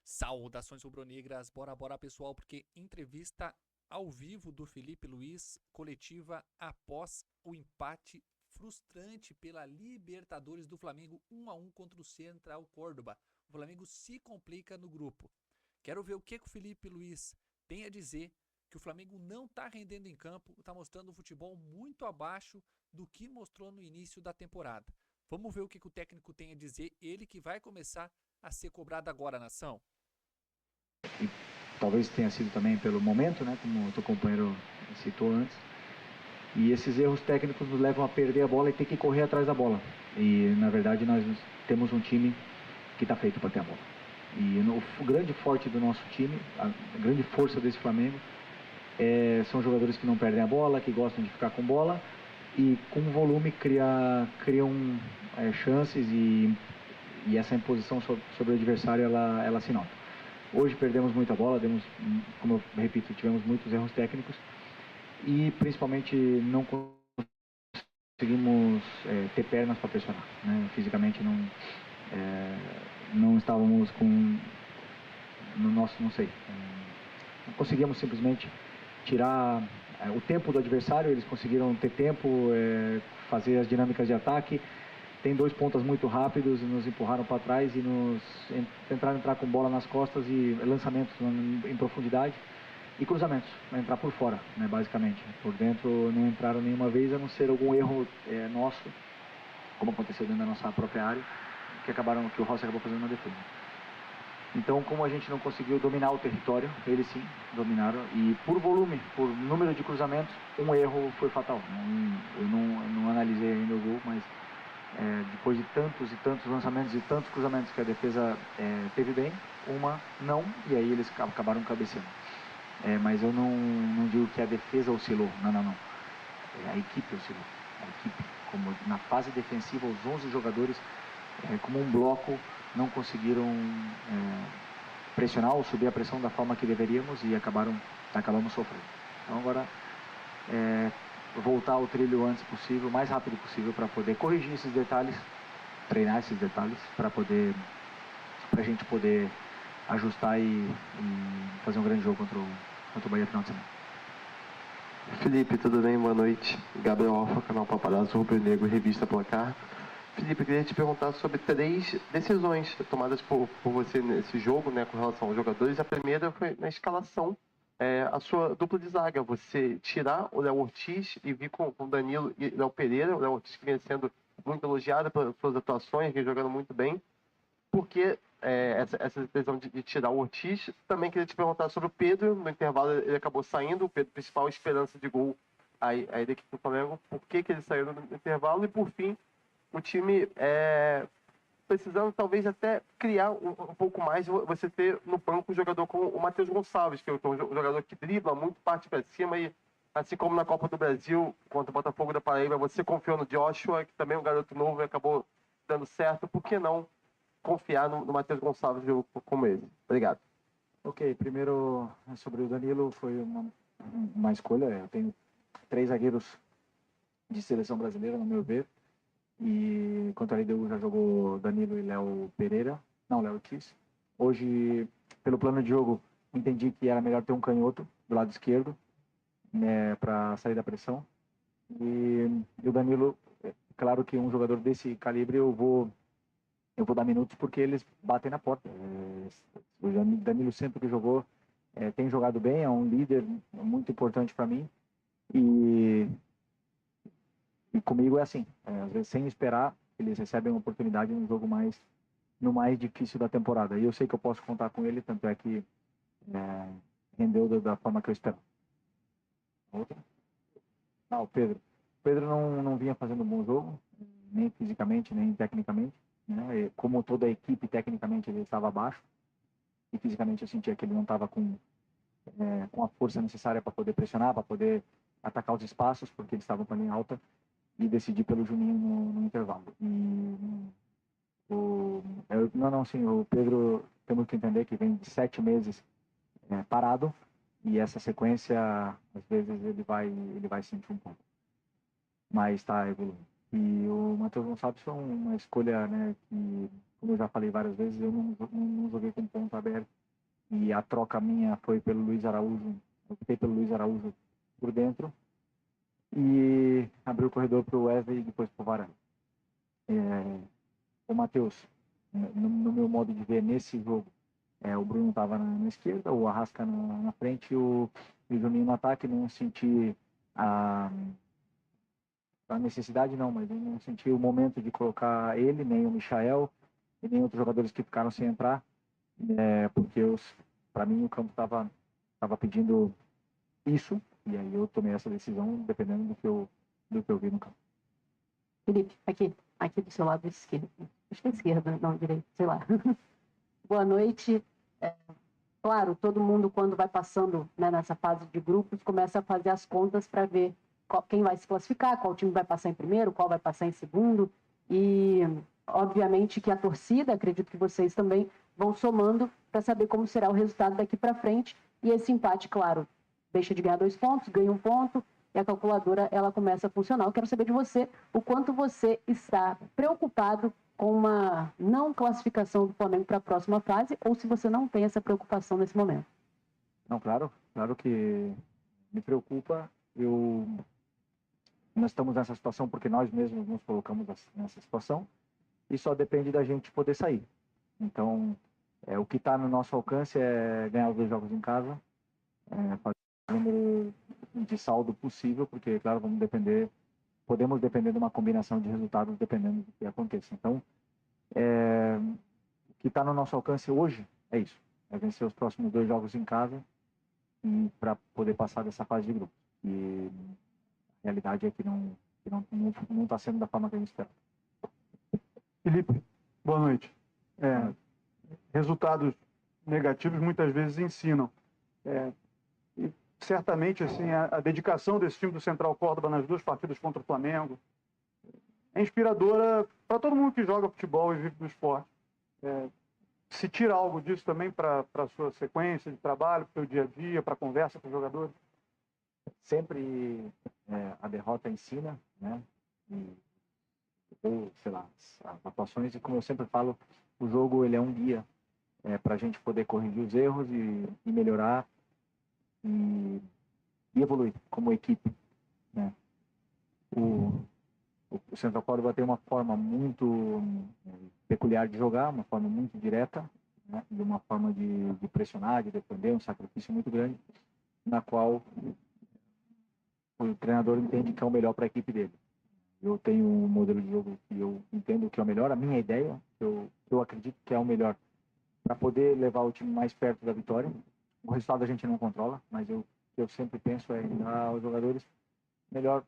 Saudações rubro-negras, bora pessoal, porque entrevista ao vivo do Felipe Luiz, coletiva após o empate frustrante pela Libertadores do Flamengo 1-1 contra o Central Córdoba. O Flamengo se complica no grupo. Quero ver o que o Felipe Luiz tem a dizer, que o Flamengo não está rendendo em campo, está mostrando um futebol muito abaixo do que mostrou no início da temporada. Vamos ver o que o técnico tem a dizer, ele que vai começar a ser cobrado agora, nação. E talvez tenha sido também pelo momento, né, como o teu companheiro citou antes. E esses erros técnicos nos levam a perder a bola e ter que correr atrás da bola. E, na verdade, nós temos um time que está feito para ter a bola. E o grande forte do nosso time, a grande força desse Flamengo, são jogadores que não perdem a bola, que gostam de ficar com bola e com volume criam chances e essa imposição sobre o adversário, ela se nota. Hoje perdemos muita bola, como eu repito, tivemos muitos erros técnicos e principalmente não conseguimos ter pernas para pressionar, né? Fisicamente não estávamos no nosso, não sei, não conseguíamos simplesmente tirar o tempo do adversário. Eles conseguiram ter tempo, fazer as dinâmicas de ataque. Tem dois pontas muito rápidos e nos empurraram para trás e tentaram entrar com bola nas costas e lançamentos em profundidade e cruzamentos, entrar por fora, né, basicamente. Por dentro não entraram nenhuma vez, a não ser algum erro nosso, como aconteceu dentro da nossa própria área, que o Rossi acabou fazendo na defesa. Então, como a gente não conseguiu dominar o território, eles sim dominaram, e por volume, por número de cruzamentos, um erro foi fatal. Eu não analisei ainda o gol, mas depois de tantos e tantos lançamentos e tantos cruzamentos que a defesa teve bem, uma não, e aí eles acabaram cabeceando. Mas eu não digo que a defesa oscilou, não. A equipe oscilou. A equipe, como na fase defensiva, os 11 jogadores, como um bloco, não conseguiram pressionar ou subir a pressão da forma que deveríamos e acabamos sofrendo. Então agora voltar ao trilho o antes possível, o mais rápido possível, para poder corrigir esses detalhes, treinar esses detalhes, para a gente poder ajustar e fazer um grande jogo contra o Bahia no final de semana. Felipe, tudo bem? Boa noite. Gabriel Alfa, canal Paparazzo, Rubro Negro, Revista Placar. Felipe, eu queria te perguntar sobre 3 decisões tomadas por você nesse jogo, né, com relação aos jogadores. A primeira foi na escalação, a sua dupla de zaga. Você tirar o Léo Ortiz e vir com o Danilo e Léo Pereira. O Léo Ortiz que vem sendo muito elogiado pelas suas atuações, vem jogando muito bem. Por que essa decisão de tirar o Ortiz? Também queria te perguntar sobre o Pedro. No intervalo ele acabou saindo, o Pedro principal, esperança de gol aí da equipe do Flamengo. Por que ele saiu no intervalo? E por fim, o time precisando talvez até criar um pouco mais, você ter no banco um jogador como o Matheus Gonçalves, que é um jogador que dribla muito, parte para cima, e assim como na Copa do Brasil contra o Botafogo da Paraíba, você confiou no Joshua, que também é um garoto novo e acabou dando certo. Por que não confiar no Matheus Gonçalves como ele? Obrigado. Ok, primeiro sobre o Danilo, foi uma escolha. Eu tenho 3 zagueiros de seleção brasileira, no meu ver. E contra a LDU já jogou Danilo e Léo Pereira. Não, Léo Ortiz. Hoje, pelo plano de jogo, entendi que era melhor ter um canhoto do lado esquerdo, né, para sair da pressão. E o Danilo, claro que um jogador desse calibre eu vou dar minutos porque eles batem na porta. O Danilo sempre que jogou tem jogado bem, é um líder muito importante para mim. E comigo é assim, às vezes sem esperar, eles recebem uma oportunidade no jogo no mais difícil da temporada. E eu sei que eu posso contar com ele, tanto é que rendeu da forma que eu esperava. Outra? O Pedro. O Pedro não vinha fazendo um bom jogo, nem fisicamente, nem tecnicamente, né? E como toda a equipe, tecnicamente ele estava abaixo, e fisicamente eu sentia que ele não estava com a força necessária para poder pressionar, para poder atacar os espaços, porque eles estavam com a linha alta, e decidi pelo Juninho no intervalo. O Pedro, temos que entender que vem de 7 meses parado, e essa sequência, às vezes, ele vai sentir um pouco. Mas está evoluindo. E o Matheus Gonçalves foi uma escolha, né, que, como eu já falei várias vezes, eu não joguei com ponta aberta e a troca minha foi pelo Luiz Araújo, optei pelo Luiz Araújo por dentro e abri o corredor para o Wesley e depois para o Varane. O Matheus, no meu modo de ver nesse jogo, o Bruno estava na esquerda, o Arrasca na frente e o Juninho no ataque. Não senti a necessidade, não, mas eu não senti o momento de colocar ele, nem o Michael e nem outros jogadores que ficaram sem entrar, porque para mim o campo estava pedindo isso, e aí eu tomei essa decisão dependendo do que eu vi no campo. Felipe, aqui do seu lado esquerdo. Acho que é esquerda, não, direito, sei lá. Boa noite. Claro, todo mundo, quando vai passando, né, nessa fase de grupos, começa a fazer as contas para ver quem vai se classificar, qual time vai passar em primeiro, qual vai passar em segundo. E, obviamente, que a torcida, acredito que vocês também, vão somando para saber como será o resultado daqui para frente. E esse empate, claro, deixa de ganhar 2 pontos, ganha 1 ponto, e a calculadora ela começa a funcionar. Eu quero saber de você o quanto você está preocupado com uma não classificação do Flamengo para a próxima fase, ou se você não tem essa preocupação nesse momento. Não, claro que me preocupa. Nós estamos nessa situação porque nós mesmos nos colocamos nessa situação e só depende da gente poder sair. Então, o que está no nosso alcance é ganhar os 2 jogos em casa, fazer o número de saldo possível, porque, claro, podemos depender de uma combinação de resultados dependendo do que aconteça. Então, o que está no nosso alcance hoje é isso, é vencer os próximos 2 jogos em casa para poder passar dessa fase de grupo. E a realidade é que não está sendo da forma que a gente espera. Felipe, boa noite. Resultados negativos muitas vezes ensinam. E certamente assim, a dedicação desse time do Central Córdoba nas 2 partidas contra o Flamengo é inspiradora para todo mundo que joga futebol e vive do esporte. Se tira algo disso também para a sua sequência de trabalho, para o seu dia a dia, para a conversa com os jogadores? Sempre a derrota ensina, né? Ou, sei lá, as atuações, e como eu sempre falo, o jogo ele é um guia para a gente poder corrigir os erros e melhorar e evoluir como equipe, né? O Central Córdoba tem uma forma muito peculiar de jogar, uma forma muito direta, né? De uma forma de pressionar, de defender, um sacrifício muito grande, na qual o treinador entende que é o melhor para a equipe dele. Eu tenho um modelo de jogo que eu entendo que é o melhor, a minha ideia, eu acredito que é o melhor para poder levar o time mais perto da vitória. O resultado a gente não controla, mas eu sempre penso em dar aos jogadores melhor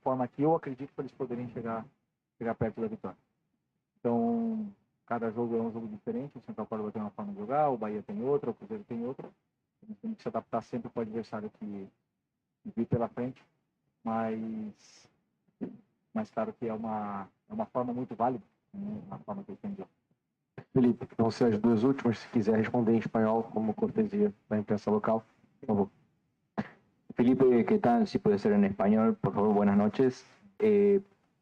forma que eu acredito para eles poderem chegar perto da vitória. Então, cada jogo é um jogo diferente. O Central Córdoba tem uma forma de jogar, o Bahia tem outra, o Cruzeiro tem outra. A gente tem que se adaptar sempre para o adversário que vir pela frente, mas claro que é uma forma muito válida, né? Uma forma que eu tenho de jogar. Felipe, vão ser as 2 últimas, se quiser responder em espanhol, como cortesia da imprensa local, por favor. Felipe, ¿qué tal? Si puede ser en español, por favor, buenas noches.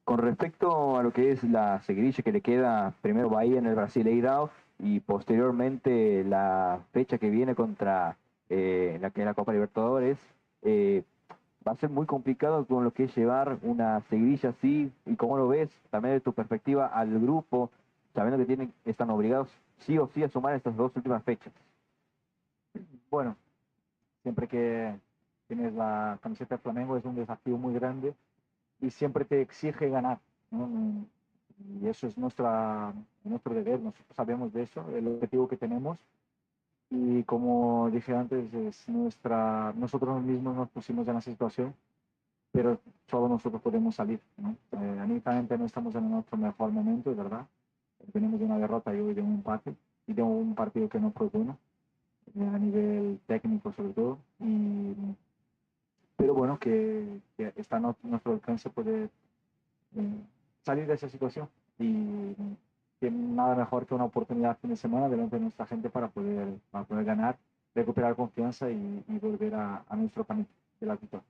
Con respecto a lo que es la seguidilla que le queda, primero Bahía en el Brasileirao y posteriormente la fecha que viene contra la Copa Libertadores, va a ser muy complicado con lo que es llevar una seguidilla así, y cómo lo ves, también de tu perspectiva, al grupo, sabiendo que están obligados sí o sí a sumar estas 2 últimas fechas. Bueno, siempre que tienes la camiseta de Flamengo es un desafío muy grande y siempre te exige ganar, ¿no? Y eso es nuestro deber, nosotros sabemos de eso, el objetivo que tenemos, y como dije antes, nosotros mismos nos pusimos en esa situación, pero solo nosotros podemos salir, ¿no? Anímicamente no estamos en nuestro mejor momento, es verdad, venimos de una derrota y hoy de un empate y de un partido que no fue bueno, a nivel técnico sobre todo, pero bueno, que está a nuestro alcance poder salir de esa situación, y que nada mejor que una oportunidad fin de semana delante de nuestra gente para poder ganar, recuperar confianza y volver a nuestro camino de la victoria.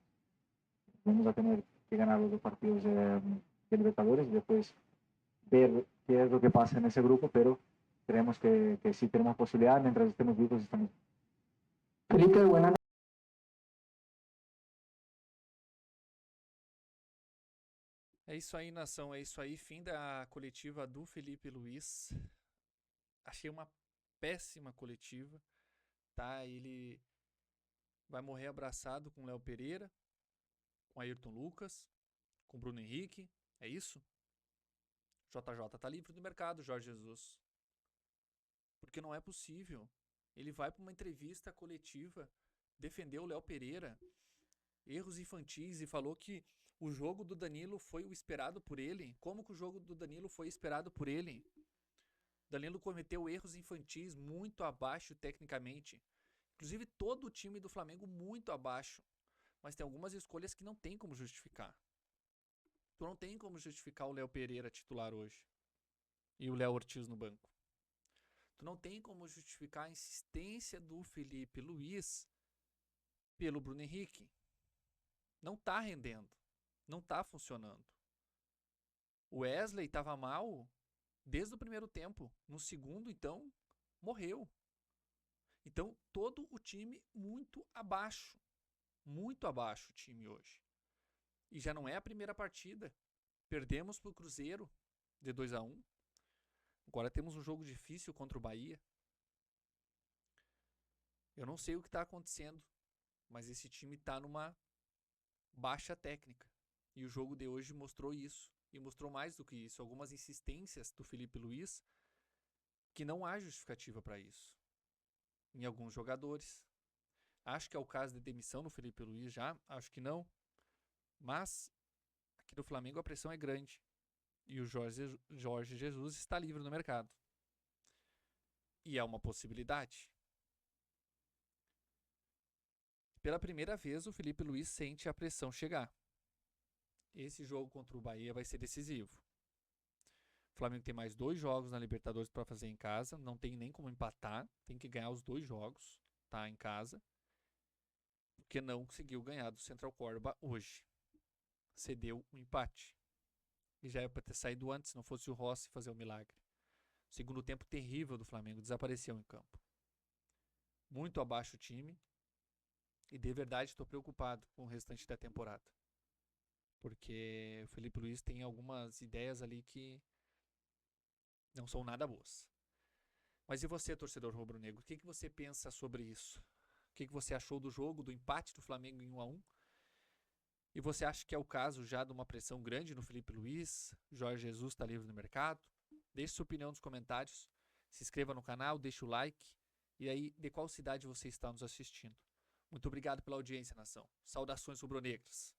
Vamos a tener que ganar los 2 partidos de Libertadores y después ver qué es lo que pasa en ese grupo, pero creemos que sí tenemos posibilidad, mientras estemos vivos estamos. Felipe, buenas. É isso aí, nação. É isso aí. Fim da coletiva do Felipe Luiz. Achei uma péssima coletiva, tá? Ele vai morrer abraçado com o Léo Pereira, com Ayrton Lucas, com Bruno Henrique. É isso? JJ tá livre do mercado, Jorge Jesus. Porque não é possível. Ele vai para uma entrevista coletiva, defendeu o Léo Pereira, erros infantis, e falou que o jogo do Danilo foi o esperado por ele. Como que o jogo do Danilo foi esperado por ele? Danilo cometeu erros infantis muito abaixo tecnicamente. Inclusive todo o time do Flamengo muito abaixo. Mas tem algumas escolhas que não tem como justificar. Tu não tem como justificar o Léo Pereira titular hoje e o Léo Ortiz no banco. Tu não tem como justificar a insistência do Felipe Luiz pelo Bruno Henrique. Não tá rendendo. Não tá funcionando. O Wesley tava mal desde o primeiro tempo. No segundo, então, morreu. Então, todo o time muito abaixo. Muito abaixo o time hoje. E já não é a primeira partida. Perdemos pro Cruzeiro de 2-1. Agora temos um jogo difícil contra o Bahia. Eu não sei o que está acontecendo, mas esse time está numa baixa técnica. E o jogo de hoje mostrou isso. E mostrou mais do que isso. Algumas insistências do Felipe Luiz que não há justificativa para isso. Em alguns jogadores. Acho que é o caso de demissão do Felipe Luiz já. Acho que não. Mas aqui no Flamengo a pressão é grande. E o Jorge Jesus está livre no mercado. E é uma possibilidade. Pela primeira vez, o Felipe Luiz sente a pressão chegar. Esse jogo contra o Bahia vai ser decisivo. O Flamengo tem mais 2 jogos na Libertadores para fazer em casa. Não tem nem como empatar. Tem que ganhar os 2 jogos, tá, em casa. Porque não conseguiu ganhar do Central Córdoba hoje. Cedeu um empate. E já era para ter saído antes, se não fosse o Rossi fazer o milagre. O segundo tempo terrível do Flamengo. Desapareceu em campo. Muito abaixo o time. E de verdade estou preocupado com o restante da temporada. Porque o Felipe Luiz tem algumas ideias ali que não são nada boas. Mas e você, torcedor rubro-negro? O que você pensa sobre isso? O que você achou do jogo, do empate do Flamengo em 1-1? E você acha que é o caso já de uma pressão grande no Felipe Luiz? Jorge Jesus está livre no mercado? Deixe sua opinião nos comentários. Se inscreva no canal, deixe o like. E aí, de qual cidade você está nos assistindo? Muito obrigado pela audiência, nação. Saudações rubro-negras.